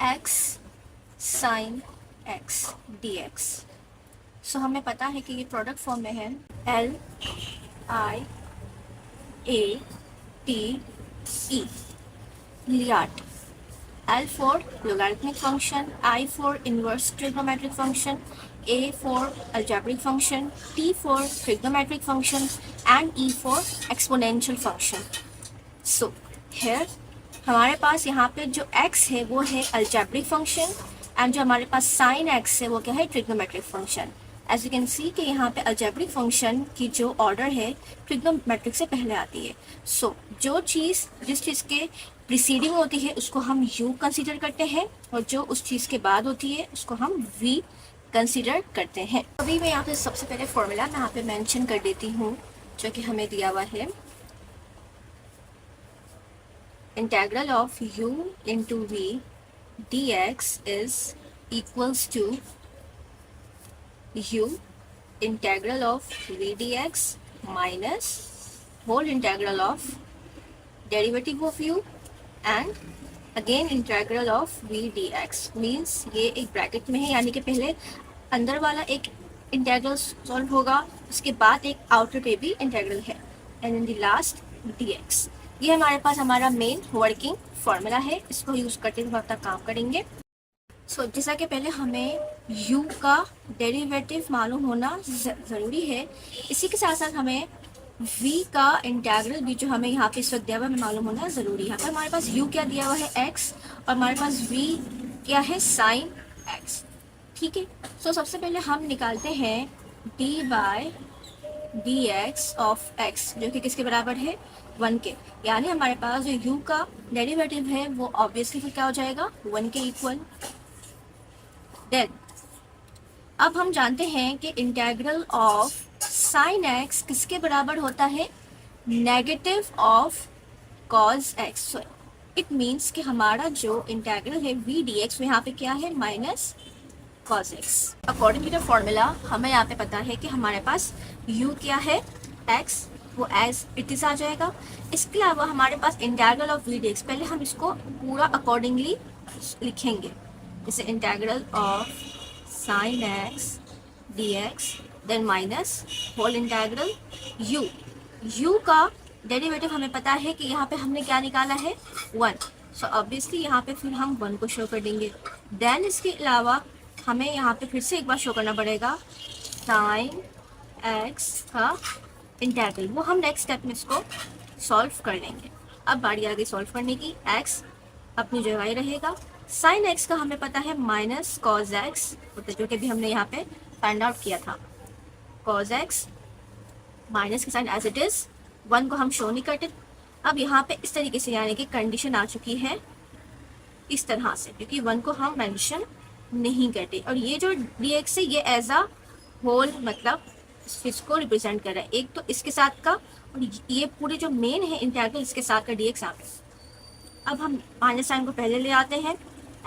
X sine x d x. So हमें पता है कि ये प्रोडक्ट फॉर्म में है L I A T E, LIATE. L for logarithmic function, I for inverse trigonometric function, A for algebraic function, T for trigonometric function, and E for exponential function. So here हमारे पास यहाँ पे जो x है वो है algebraic function and जो हमारे पास sin x है वो क्या है trigonometric function. As you can see कि यहाँ पे algebraic function की जो order है trigonometric से पहले आती है. So जो चीज़ जिस चीज़ के प्रीसीडिंग होती है उसको हम u कंसीडर करते हैं और जो उस चीज़ के बाद होती है उसको हम v कंसीडर करते हैं। अभी मैं यहाँ पे सबसे पहले फॉर्मूला मैं यहाँ पे मेंशन कर देती हूँ जो कि हमें दिया हुआ है। Integral of u into v dx is equals to u integral of v dx minus whole integral of derivative of u and again integral of v dx। Means ये एक ब्रैकेट में है, यानी कि पहले अंदर वाला एक इंटेग्रल सॉल्व होगा, उसके बाद एक आउटर पे भी इंटेग्रल है, and in the last dx। ये हमारे पास हमारा मेन वर्किंग फॉर्मूला है, इसको यूज़ करते हुए अपना काम करेंगे। सो जैसा कि पहले हमें u का डेरिवेटिव मालूम होना ज़रूरी है, इसी के साथ साथ हमें v का इंटेग्रल भी जो हमें यहाँ पे इस वक्त दिया हुआ है मालूम होना ज़रूरी है। यहाँ पर हमारे पास u क्या दिया हुआ है x और हमारे पास v क्या है साइन x। ठीक है, सो सबसे पहले हम निकालते हैं dy dx ऑफ x जो कि किसके बराबर है 1 के, यानी हमारे पास जो u का डेरिवेटिव है वो ऑब्वियसली फिर क्या हो जाएगा 1 के इक्वल। देन अब हम जानते हैं कि इंटेग्रल ऑफ साइन एक्स किसके बराबर होता है negative of cos x. So it means कि हमारा जो इंटेग्रल है वी डी एक्स में यहाँ पे क्या है minus cos x. According to the formula हमें यहाँ पे पता है कि हमारे पास u क्या है x वो एज इट इज आ जाएगा। इसके अलावा हमारे पास integral of v d x, पहले हम इसको पूरा अकॉर्डिंगली लिखेंगे, जैसे integral of sine x d x then minus whole integral u का डेरिवेटिव हमें पता है कि यहाँ पे हमने क्या निकाला है 1। सो ऑब्वियसली यहाँ पे फिर हम 1 को शो कर देंगे। देन इसके अलावा हमें यहाँ पे फिर से एक बार शो करना पड़ेगा साइन x का इंटेग्रल, वो हम नेक्स्ट स्टेप में इसको सॉल्व कर लेंगे। अब बारी आ गई सॉल्व करने की, x अपनी जगह ही रहेगा, साइन x का हमें पता है माइनस कॉज एक्स, जो कि भी हमने यहाँ पे फाइंड आउट किया था। कॉज एक्स माइनस के साइन एज इट इज, 1 को हम शो नहीं करते। अब यहाँ पे इस तरीके से यानी कि कंडीशन आ चुकी है इस तरह से, क्योंकि 1 को हम मेंशन नहीं करते, और ये जो dx है ये एज अ होल मतलब इसको रिप्रेजेंट कर रहा है, एक तो इसके साथ का और ये पूरे जो मेन है इंटेग्रल इसके साथ का dx आ गया। अब हम माइनस साइन को पहले ले आते हैं,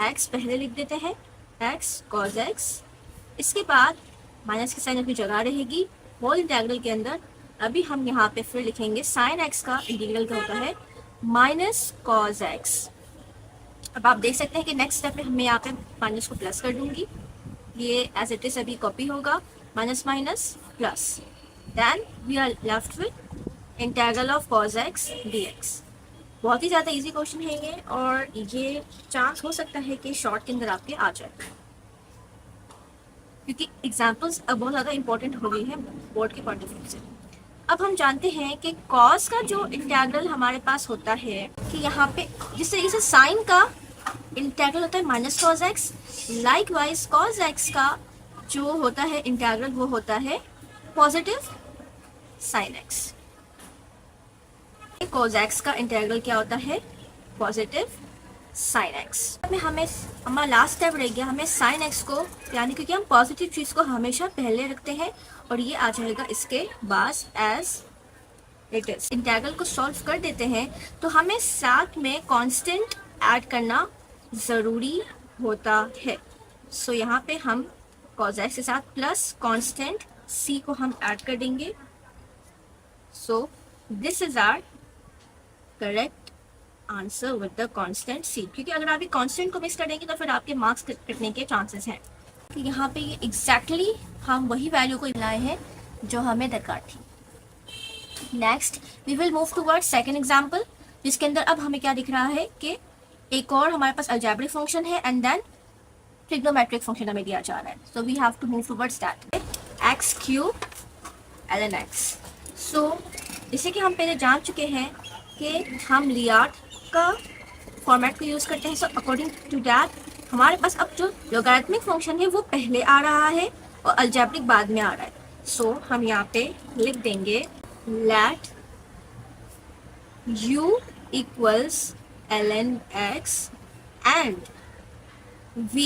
x पहले लिख देते हैं x cos x, इसके बाद माइनस की साइन अपनी जगह रहेगी होल इंटेग्रल के अंदर। अभी हम यहाँ पे फिर लिखेंगे साइन x का इंटीग्रल क्या होता है माइनस कॉज x। अब आप देख सकते हैं कि नेक्स्ट स्टेप में हमें यहाँ पे माइनस को प्लस कर दूंगी, ये एज इट इज अभी कॉपी होगा minus minus plus, then we are left with integral of cos x dx। बहुत ही ज़्यादा इजी क्वेश्चन है ये, और ये चांस हो सकता है कि शॉर्ट के अंदर आपके आ जाए, क्योंकि एग्जाम्पल्स अब बहुत ज़्यादा इंपॉर्टेंट हो गई हैं बोर्ड के पॉइंट ऑफ व्यू से। अब हम जानते हैं कि कॉस का जो इंटीग्रल हमारे पास होता है कि यहाँ पे जिस तरीके से साइन का इंटीग्रल होता है minus cos x, like wise cos x का जो होता है इंटीग्रल वो होता है positive sine x. Cos x का इंटीग्रल क्या होता है पॉजिटिव साइन एक्स। में हमें हमारा लास्ट स्टेप रह गया, हमें साइन एक्स को यानी क्योंकि हम पॉजिटिव चीज़ को हमेशा पहले रखते हैं और ये आ जाएगा इसके बाद एज इट इज। इंटीग्रल को सॉल्व कर देते हैं तो हमें साथ में कांस्टेंट ऐड करना ज़रूरी होता है। सो यहाँ पे हम कॉज एक्स के साथ प्लस कांस्टेंट c को हम ऐड कर देंगे। So this is our correct answer with the constant C, क्योंकि अगर आप कांस्टेंट को मिस कर देंगे तो फिर आपके मार्क्स कटने के चांसेस हैं। तो यहाँ पे ये एग्जैक्टली हम वही वैल्यू को लाए हैं जो हमें दरकार थी। Next we will move toward second example, जिसके अंदर अब हमें क्या दिख रहा है कि एक और हमारे पास अलजेब्रिक फंक्शन है एंड देन ट्रिग्नोमेट्रिक फंक्शन हमें दिया जा रहा है। So we have to move towards that x cube ln x। So जैसे कि हम पहले जान चुके हैं कि हम लियार्ड का फॉर्मेट को यूज़ करते हैं, सो अकॉर्डिंग टू दैट हमारे पास अब जो लोगारिथमिक फंक्शन है वो पहले आ रहा है और अलजेब्रिक बाद में आ रहा है। सो हम यहाँ पे लिख देंगे let u equals ln x and v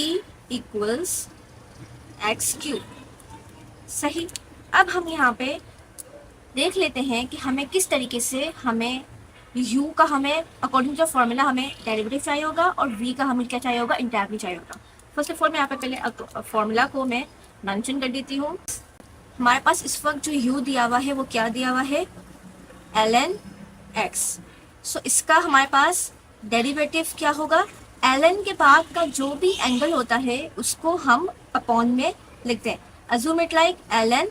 equals x cube. सही। अब हम यहाँ पे देख लेते हैं कि हमें किस तरीके से हमें u का हमें अकॉर्डिंग टू फॉर्मूला हमें डेरिवेटिव चाहिए होगा और v का हमें क्या चाहिए होगा, इंटीग्रल चाहिए होगा। फर्स्ट ऑफ ऑल मैं यहाँ पे पहले फॉर्मूला को मैं मेंशन कर देती हूँ। हमारे पास इस वक्त जो u दिया हुआ है वो क्या दिया हुआ है, ln x। सो इसका हमारे पास डेरिवेटिव क्या होगा, ln के बाद का जो भी एंगल होता है उसको हम अपॉन में लिखते हैं। Assume it like ln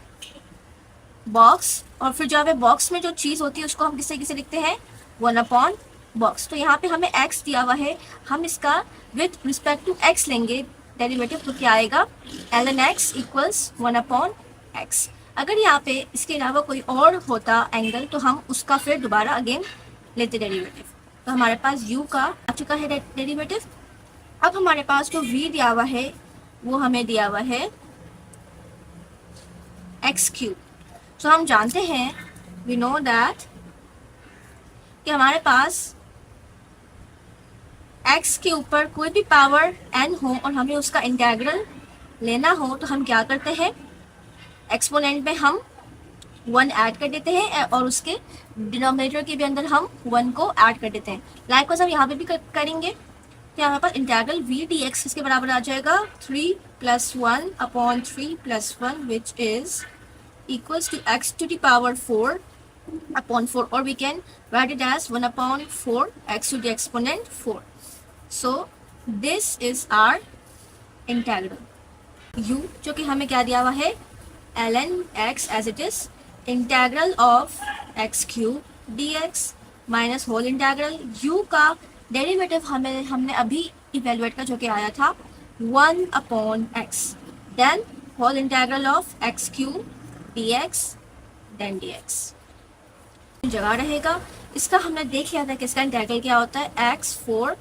box, और फिर जो है बॉक्स में जो चीज़ होती है उसको हम किसे लिखते हैं, 1 बॉक्स। तो यहाँ पे हमें x दिया हुआ है, हम इसका विथ रिस्पेक्ट टू x लेंगे डेरिवेटिव, तो क्या आएगा, ln x इक्वल्स 1/x। अगर यहाँ पे इसके अलावा कोई और होता एंगल तो हम उसका फिर दोबारा अगेन लेते डेरिवेटिव। तो हमारे पास u का आ चुका है डेरिवेटिव। अब हमारे पास जो v दिया हुआ है वो हमें दिया हुआ है x क्यूब। तो हम जानते हैं, वी नो दैट कि हमारे पास x के ऊपर कोई भी पावर n हो और हमें उसका इंटीग्रल लेना हो तो हम क्या करते हैं, एक्सपोनेंट में हम 1 ऐड कर देते हैं और उसके डिनोमिनेटर के भी अंदर हम 1 को ऐड कर देते हैं। लाइकवाइज हम यहाँ पे भी करेंगे। तो हमारे पास इंटीग्रल v dx इसके बराबर आ जाएगा 3 + 1/3 + 1 which is equals to x to the power 4/4, or we can write it as 1/4 x to the exponent 4. So this is our integral u, जो कि हमें क्या दिया हुआ है, ln x as it is integral of x cube dx minus whole integral u का derivative हमने अभी इवेलुएट का जो कि आया था 1/x, then whole integral of x cube dx then dx जगह रहेगा। इसका हमने देख लिया था कि इसका इंटीग्रल क्या होता है, x4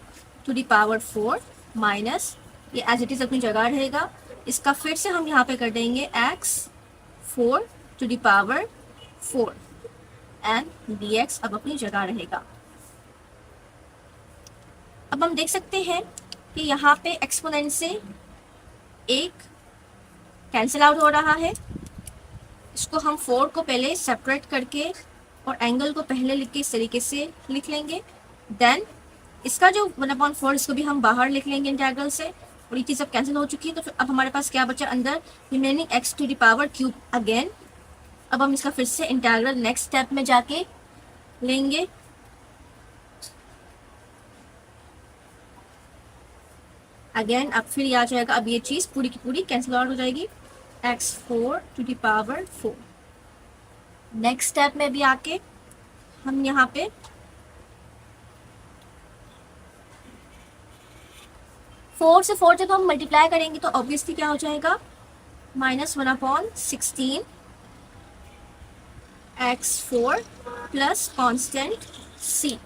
to the power 4 minus ये एज इट इज अपनी जगह रहेगा। इसका फिर से हम यहाँ पे कर देंगे x4 to the power 4 and dx अब अपनी जगह रहेगा। अब हम देख सकते हैं कि यहाँ पे एक्सपोनेंट से एक कैंसिल आउट हो रहा है। इसको हम 4 को पहले सेपरेट करके और एंगल को पहले लिख के इस तरीके से लिख लेंगे। देन इसका जो 1/4 इसको भी हम बाहर लिख लेंगे इंटीग्रल से, और ये चीज़ अब कैंसिल हो चुकी है। तो फिर अब हमारे पास क्या बचा अंदर, remaining x to the power cube again. अब हम इसका फिर से इंटीग्रल नेक्स्ट स्टेप में जाके लेंगे। अगेन अब फिर आ जाएगा, अब ये चीज़ पूरी की पूरी कैंसिल आउट हो जाएगी, x4 to the power 4। Next step में भी आके हम यहाँ पे फोर से 4 जब हम मल्टीप्लाई करेंगे तो ऑब्वियसली क्या हो जाएगा, -1/16 x4 प्लस कॉन्स्टेंट c।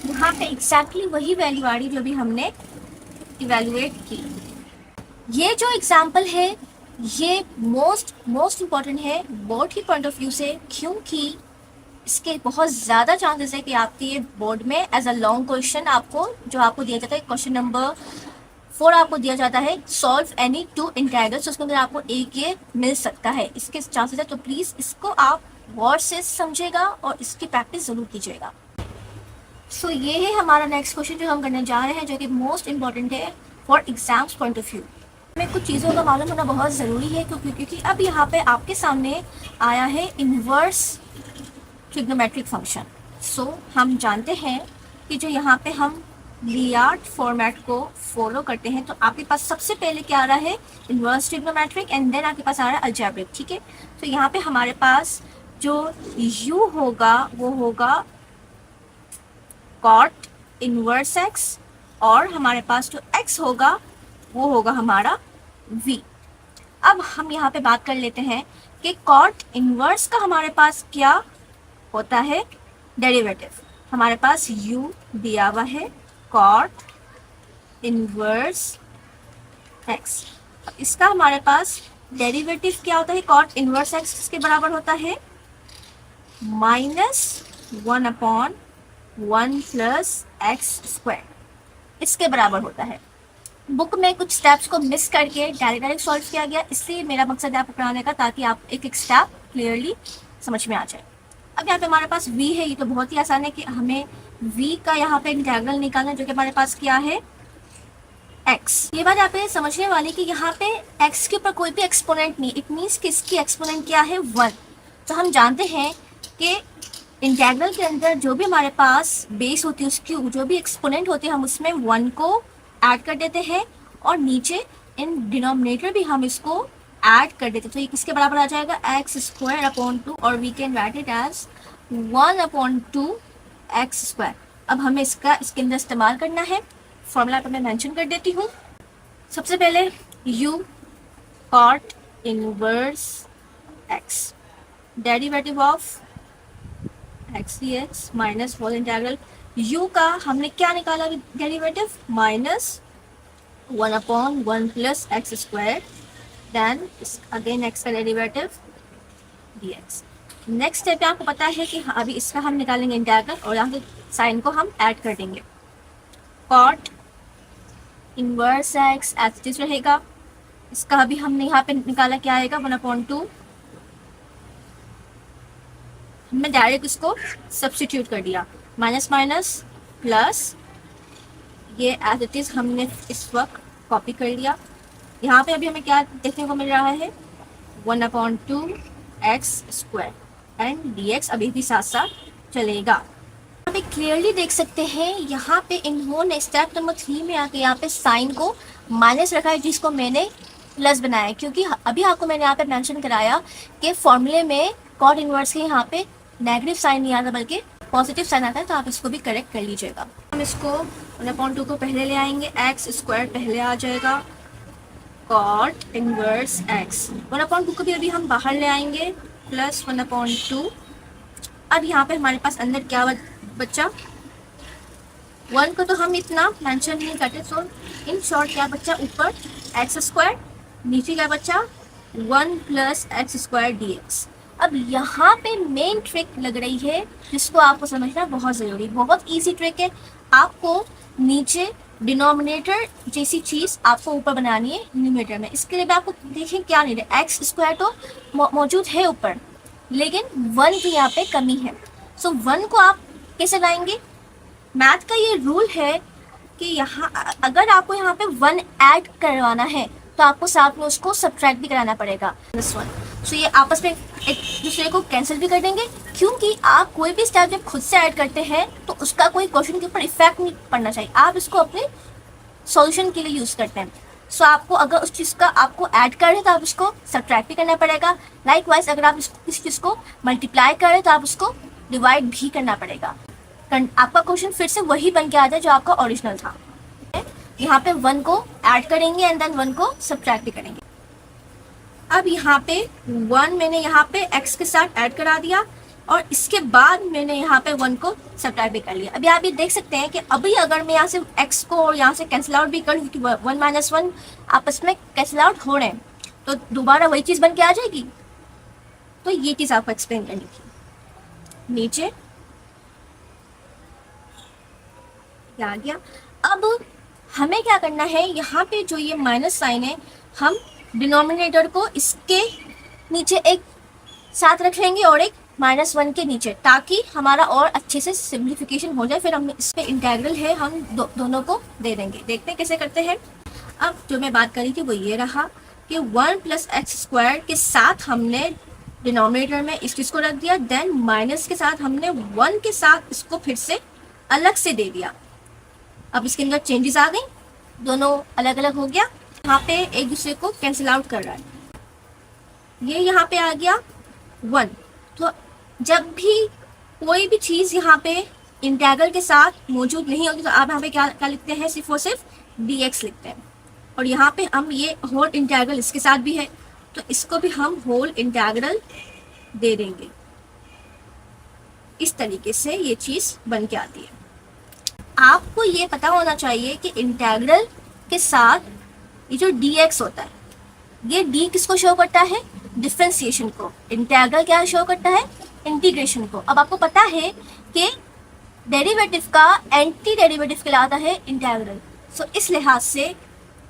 यहाँ पे एग्जैक्टली वही वैल्यू आ रही जो भी हमने इवेलुएट की। ये जो एग्जाम्पल है ये मोस्ट इम्पॉर्टेंट है बोर्ड की पॉइंट ऑफ व्यू से, क्योंकि इसके बहुत ज़्यादा चांसेस है कि आपके ये बोर्ड में एज अ लॉन्ग क्वेश्चन आपको जो आपको दिया जाता है, क्वेश्चन नंबर 4 आपको दिया जाता है, सॉल्व एनी 2 इंटीग्रल्स, उसके अंदर आपको एक ये मिल सकता है, इसके चांसेस है। तो प्लीज़ इसको आप गौर से समझेगा और इसकी प्रैक्टिस ज़रूर कीजिएगा। सो ये है हमारा नेक्स्ट क्वेश्चन जो हम करने जा रहे हैं, जो कि मोस्ट इंपॉर्टेंट है for exams point of view. हमें कुछ चीज़ों का मालूम होना बहुत ज़रूरी है, क्योंकि अब यहाँ पे आपके सामने आया है इन्वर्स ट्रिग्नोमेट्रिक फंक्शन। सो हम जानते हैं कि जो यहाँ पे हम लियार्ड फॉर्मेट को फॉलो करते हैं, तो आपके पास सबसे पहले क्या आ रहा है, इन्वर्स ट्रिग्नोमेट्रिक, एंड देन आपके पास आ रहा है अलजेब्रिक, ठीक है। तो यहाँ पे हमारे पास जो u होगा वो होगा कॉट इनवर्स x, और हमारे पास जो x होगा वो होगा हमारा v। अब हम यहाँ पे बात कर लेते हैं कि कॉट इनवर्स का हमारे पास क्या होता है, डेरिवेटिव। हमारे पास u दिया हुआ है कॉट इनवर्स x, इसका हमारे पास डेरिवेटिव क्या होता है, कॉट इनवर्स x किसके बराबर होता है, -1/1 प्लस एक्स स्क्वायर, इसके बराबर होता है। बुक में कुछ स्टेप्स को मिस करके डायरेक्ट सॉल्व किया गया, इसलिए मेरा मकसद है आपको पढ़ाने का, ताकि आप एक एक स्टेप क्लियरली समझ में आ जाए। अब यहाँ पे हमारे पास v है, ये तो बहुत ही आसान है कि हमें v का यहाँ पे इंटीग्रल निकालना है, जो कि हमारे पास क्या है, x। ये बात आप समझने वाली कि यहाँ पे x के ऊपर कोई भी एक्सपोनेंट नहीं, इट मीन्स कि इसकी एक्सपोनेंट क्या है, 1। तो हम जानते हैं कि इंटीग्रल के अंदर जो भी हमारे पास बेस होती है, उसकी जो भी एक्सपोनेंट होते हैं, हम उसमें 1 को ऐड कर देते हैं, और नीचे इन डिनोमिनेटर भी हम इसको ऐड कर देते हैं। तो ये किसके बराबर आ जाएगा, x² 2, और we can write it as 1/2 x²। अब हमें इसके अंदर इस्तेमाल करना है, फॉर्मूला पर मैं मेंशन कर देती हूँ। सबसे पहले u cot inverse x, derivative of x dx minus whole integral u का हमने क्या निकाला derivative, -1/1 plus x², then again x का डेरिवेटिव dx। नेक्स्ट स्टेप पे आपको पता है कि अभी इसका हम निकालेंगे इंटीग्रल, और यहाँ के साइन को हम ऐड कर देंगे। Cot inverse x as it is रहेगा, इसका अभी हमने यहाँ पे निकाला क्या आएगा, 1/2, हमने डायरेक्ट इसको सब्स्टिट्यूट कर दिया, माइनस माइनस प्लस, ये एज इट इज हमने इस वक्त कॉपी कर लिया। यहाँ पे अभी हमें क्या देखने को मिल रहा है, 1/2 x² एंड dx अभी भी साथ साथ चलेगा। यहाँ पे क्लियरली देख सकते हैं, यहाँ पे इन्होंने स्टेप नंबर 3 में आके यहाँ पे साइन को माइनस रखा है, जिसको मैंने प्लस बनाया, क्योंकि अभी आपको मैंने यहाँ पे मेंशन कराया कि फॉर्मूले में कॉट इनवर्स के यहाँ पे नेगेटिव साइन नहीं आता बल्कि पॉजिटिव साइन आता है, तो आप इसको भी करेक्ट कर लीजिएगा। हम इसको 1/2 को पहले ले आएंगे, x² पहले आ जाएगा, कॉट इनवर्स x, 1/2 को भी अभी हम बाहर ले आएंगे, प्लस 1/2। अब यहाँ पे हमारे पास अंदर क्या बच्चा, 1 को तो हम इतना मेंशन नहीं करते, सो इन शॉर्ट क्या बच्चा, ऊपर x², नीचे क्या बच्चा, 1 प्लस x² dx। अब यहाँ पे मेन ट्रिक लग रही है, जिसको आपको समझना बहुत ज़रूरी, बहुत इजी ट्रिक है। आपको नीचे डिनोमिनेटर जैसी चीज़ आपको ऊपर बनानी है न्यूमरेटर में। इसके लिए भी आपको देखें क्या नहीं है, x² तो मौजूद है ऊपर, लेकिन 1 की यहाँ पे कमी है। सो 1 को आप कैसे लाएंगे, मैथ का ये रूल है कि यहाँ अगर आपको यहाँ पे 1 ऐड करवाना है, तो आपको साथ में उसको सब्ट्रैक्ट भी कराना पड़ेगा, -1। सो ये आपस में एक दूसरे को कैंसिल भी कर देंगे, क्योंकि आप कोई भी स्टेप जब खुद से ऐड करते हैं तो उसका कोई क्वेश्चन के ऊपर इफेक्ट नहीं पड़ना चाहिए, आप इसको अपने सॉल्यूशन के लिए यूज़ करते हैं। सो आपको अगर उस चीज़ का आपको ऐड कर रहे हैं तो आप उसको सब्ट्रैक्ट भी करना पड़ेगा। लाइकवाइज अगर आप किसी चीज़ को मल्टीप्लाई कर रहे हैं तो आप उसको डिवाइड भी करना पड़ेगा। आपका क्वेश्चन फिर से वही बन के आ जाए जो आपका ओरिजिनल था। यहाँ पे 1 को ऐड करेंगे एंड देन 1 को सब्ट्रैक्ट भी करेंगे। अब यहाँ पे 1 मैंने यहाँ पे x के साथ ऐड करा दिया, और इसके बाद मैंने यहाँ पे 1 को सब्ट्रैक्ट भी कर लिया। अभी आप ये देख सकते हैं कि अभी अगर मैं यहाँ से x को और यहाँ से कैंसिल आउट भी करूँ, क्योंकि 1 - 1 आपस में कैंसिल आउट हो रहे हैं, तो दोबारा वही चीज़ बन के आ जाएगी। तो ये चीज़ आपको एक्सप्लेन करनी थी। नीचे आ गया। अब हमें क्या करना है, यहाँ पे जो ये माइनस साइन है, हम डिनोमिनेटर को इसके नीचे एक साथ रखेंगे और एक -1 के नीचे, ताकि हमारा और अच्छे से सिम्प्लीफिकेशन हो जाए। फिर हम इस पे इंटीग्रल है, हम दोनों को दे देंगे। देखते हैं कैसे करते हैं। अब जो मैं बात करी थी वो ये रहा कि 1 + x² के साथ हमने डिनोमिनेटर में इस चीज को रख दिया, देन माइनस के साथ हमने 1 के साथ इसको फिर से अलग से दे दिया। अब इसके अंदर चेंजेस आ गई, दोनों अलग अलग हो गया, यहाँ पे एक दूसरे को कैंसिल आउट कर रहा है। ये यहाँ पे आ गया 1। तो जब भी कोई भी चीज यहाँ पे इंटीग्रल के साथ मौजूद नहीं होगी तो आप यहाँ पे क्या क्या लिखते हैं, सिर्फ और सिर्फ dx लिखते हैं। और यहाँ पे हम ये होल इंटीग्रल इसके साथ भी है तो इसको भी हम होल इंटीग्रल दे देंगे। इस तरीके से ये चीज बन के आती है। आपको ये पता होना चाहिए कि इंटीग्रल के साथ ये जो dx होता है, ये d किसको शो करता है, डिफरेंशिएशन को। इंटीग्रल क्या शो करता है, इंटीग्रेशन को। अब आपको पता है कि डेरिवेटिव का एंटी डेरिवेटिव कहलाता है इंटीग्रल। सो इस लिहाज से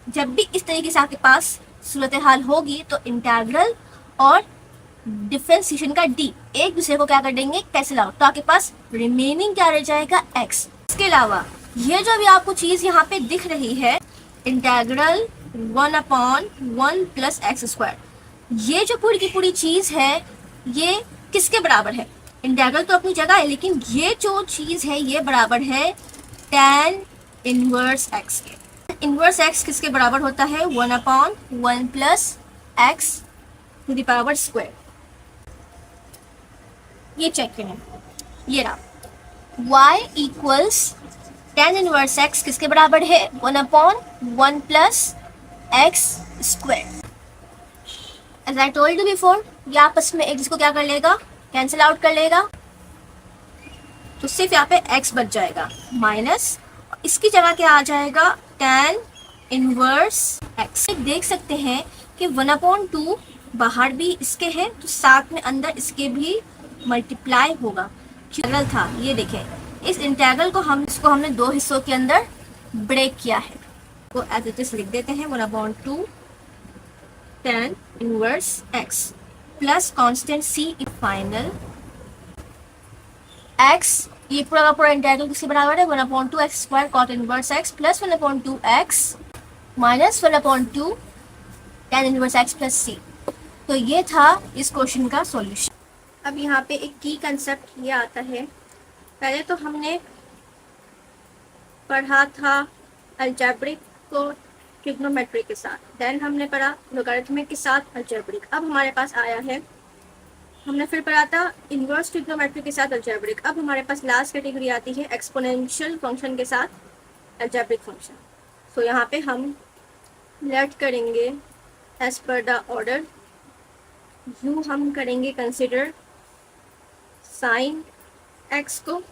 जब भी इस तरीके से आपके पास सूरत हाल होगी तो इंटीग्रल और डिफरेंशिएशन का d एक दूसरे को क्या कर देंगे, कैंसिल आउट। तो आपके पास रिमेनिंग क्या रह जाएगा, x। इसके अलावा ये जो भी आपको चीज यहाँ पे दिख रही है, इंटीग्रल 1/1 प्लस एक्स स्क्वायर, ये जो पूरी की पूरी चीज है ये किसके बराबर है, इंटीग्रल तो अपनी जगह है लेकिन ये जो चीज है ये बराबर है tan इनवर्स x के। इनवर्स x किसके बराबर होता है, 1/1 plus x to the power square. ये चेक करें, ये रहा y equals tan inverse x किसके बराबर है, 1/1 plus x square. As I told you before, ये आपस में एक जिसको क्या कर लेगा, कैंसिल आउट कर लेगा, तो सिर्फ यहाँ पे x बच जाएगा माइनस, इसकी जगह क्या आ जाएगा, tan इनवर्स x। देख सकते हैं कि 1/2 बाहर भी इसके है तो साथ में अंदर इसके भी मल्टीप्लाई होगा। इंटीग्रल था, ये देखें इस इंटीग्रल को हमने दो हिस्सों के अंदर ब्रेक किया है। तो एज इट इज लिख देते हैं 1/2 tan inverse x plus constant c in final x। ये पूरा का पूरा इंटीग्रल किसके बराबर है, 1/2 x square cot inverse x plus 1/2 x minus 1/2 tan inverse x plus c। तो ये था इस क्वेश्चन का सॉल्यूशन। अब यहाँ पे एक की कंसेप्ट ये आता है, पहले तो हमने पढ़ा था अलजेब्रिक को ट्रिग्नोमेट्री के साथ, देन हमने पढ़ा लोगारिथमिक के साथ अलजेब्रिक। अब हमारे पास आया है, हमने फिर पढ़ा था इनवर्स ट्रिग्नोमेट्री के साथ अलजेब्रिक। अब हमारे पास लास्ट कैटेगरी आती है एक्सपोनेंशियल फंक्शन के साथ अलजेब्रिक फंक्शन। सो यहाँ पे हम लेट करेंगे as per the order, you हम करेंगे कंसिडर साइन एक्स को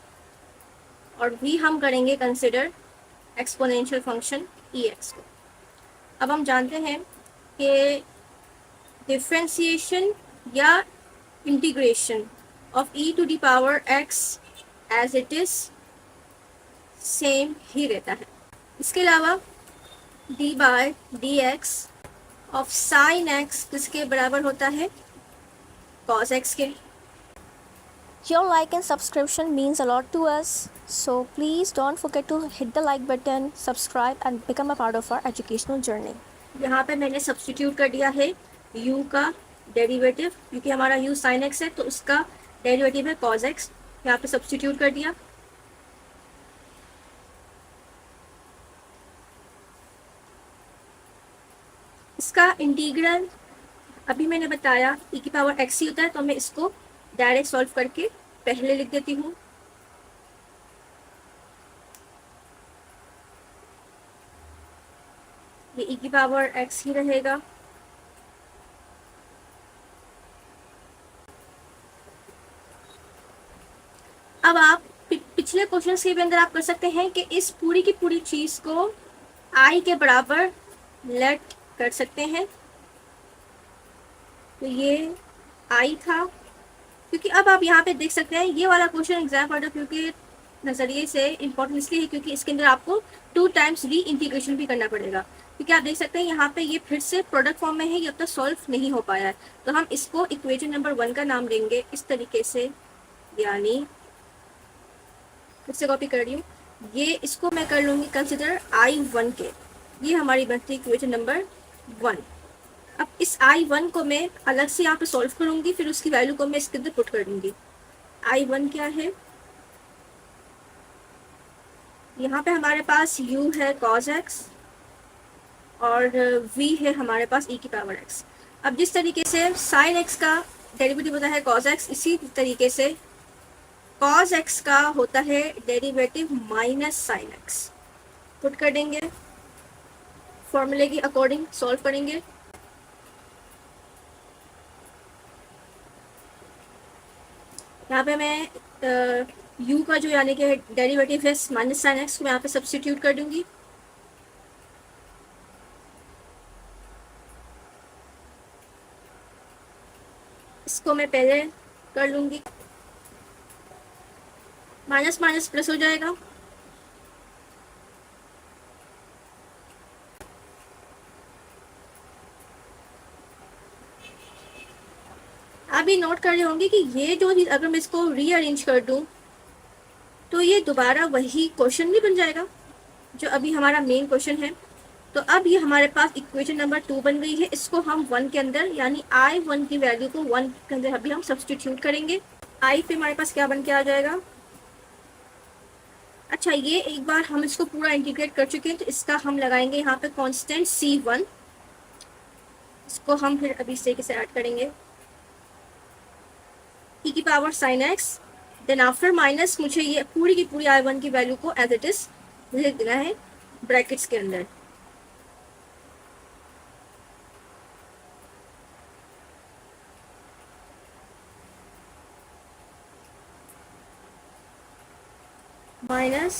और वी हम करेंगे consider exponential function e x को। अब हम जानते हैं कि डिफ्रेंशिएशन या integration of e to the power x as it is same ही रहता है। इसके अलावा d by d x of sine x किसके बराबर होता है, cos x के। Your like and subscription means a lot to us, so please don't forget to hit the like button, subscribe and become a part of our educational journey. यहाँ पे मैंने substitute कर दिया है u का derivative, क्योंकि हमारा u sin x है तो उसका डेरिवेटिव है cos x, यहाँ पे सब्सटीट्यूट कर दिया। इसका इंटीग्रल अभी मैंने बताया e की पावर x ही होता है, तो मैं इसको डायरेक्ट सॉल्व करके पहले लिख देती हूँ। ये e की पावर x ही रहेगा। अब आप पिछले क्वेश्चन के अंदर आप कर सकते हैं कि इस पूरी की पूरी चीज को i के बराबर लेट कर सकते हैं। तो ये i था, क्योंकि अब आप यहाँ पे देख सकते हैं ये वाला question exam point of view के नज़रिए से इम्पोर्टेंट इसलिए है क्योंकि इसके अंदर आपको 2 टाइम्स री इंटीग्रेशन भी करना पड़ेगा, क्योंकि आप देख सकते हैं यहाँ पे ये फिर से प्रोडक्ट फॉर्म में है, ये अब तक सॉल्व नहीं हो पाया है। तो हम इसको इक्वेशन नंबर 1 का नाम देंगे इस तरीके से, यानी फिर से कॉपी कर रही हूँ, ये इसको मैं कर लूँगी कंसिडर I1 के, ये हमारी बनती है इक्वेशन नंबर 1। अब इस I1 को मैं अलग से यहाँ पे सॉल्व करूंगी, फिर उसकी वैल्यू को मैं इसके अंदर पुट कर दूंगी। I1 क्या है, यहाँ पे हमारे पास u है cos x और v है हमारे पास e की पावर x। अब जिस तरीके से sin x का डेरिवेटिव होता है cos x, इसी तरीके से cos x का होता है derivative minus sin x। Put कर देंगे, फॉर्मूले की अकॉर्डिंग सॉल्व करेंगे। यहाँ पे मैं u का जो यानी कि डेरिवेटिव है माइनस साइन एक्स को मैं यहाँ पे सब्स्टिट्यूट कर दूंगी। इसको मैं पहले कर लूंगी, माइनस माइनस प्लस हो जाएगा। आप ये नोट कर रहे होंगे कि ये जो अगर मैं इसको रीअरेंज कर दूं तो ये दोबारा वही क्वेश्चन भी बन जाएगा जो अभी हमारा मेन क्वेश्चन है। तो अब ये हमारे पास इक्वेशन नंबर 2 बन गई है। इसको हम 1 के अंदर यानी I1 की वैल्यू को 1 के अंदर अभी हम सब्स्टिट्यूट करेंगे। I पे हमारे पास क्या बन के आ जाएगा। अच्छा, ये एक बार हम इसको पूरा इंटीग्रेट कर चुके हैं तो इसका हम लगाएंगे यहाँ पे कांस्टेंट C1। इसको हम फिर अभी इस तरीके से ऐड करेंगे, e की power sine x, then after minus मुझे ये पूरी की पूरी I1 की वैल्यू को एज इट इज लिख देना है ब्रैकेट्स के अंदर। माइनस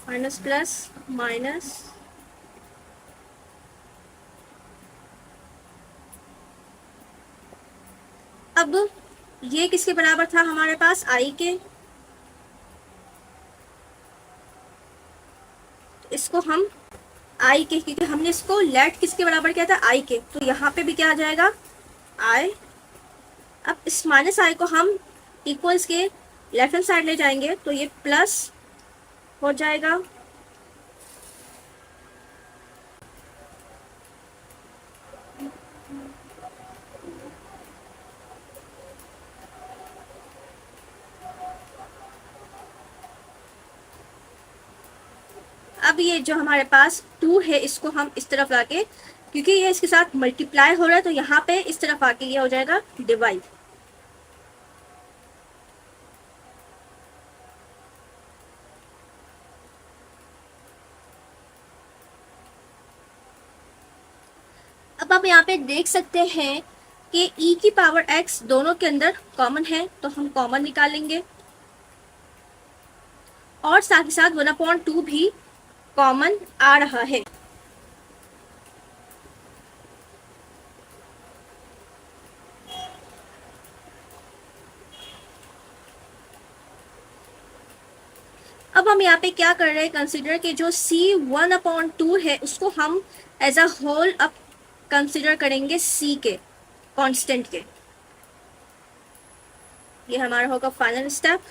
माइनस प्लस माइनस अब ये किसके बराबर था हमारे पास I के, तो इसको हम I के, क्योंकि हमने इसको लेट किसके बराबर किया था I के, तो यहाँ पे भी क्या आ जाएगा I। अब इस माइनस I को हम इक्वल्स के लेफ्ट हैंड साइड ले जाएंगे तो ये प्लस हो जाएगा। अब ये जो हमारे पास 2 है इसको हम इस तरफ लाके, क्योंकि ये इसके साथ मल्टीप्लाई हो रहा है तो यहाँ पे इस तरफ आके ये हो जाएगा डिवाइड। अब आप यहाँ पे देख सकते हैं कि e की पावर x दोनों के अंदर कॉमन है तो हम कॉमन निकालेंगे और साथ ही साथ 1/2 भी कॉमन आ रहा है। अब हम यहाँ पे क्या कर रहे हैं, कंसिडर कि जो c 1/2 है उसको हम एज अ होल अब कंसिडर करेंगे c के कांस्टेंट के। ये हमारा होगा फाइनल स्टेप।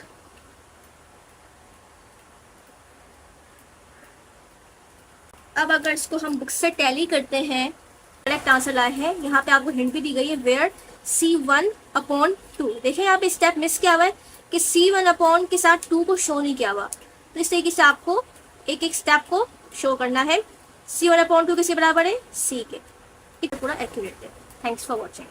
अब अगर इसको हम बुक से टैली करते हैं, करेक्ट आंसर आया है। यहाँ पे आपको हिंट भी दी गई है वेयर C1/2। देखिए यहाँ पे स्टेप मिस किया हुआ है कि C1 के साथ 2 को शो नहीं किया हुआ, तो इस तरीके से आपको एक एक स्टेप को शो करना है। C1/2 किसके बराबर है, C के। ये पूरा एक्यूरेट है। Thanks for watching.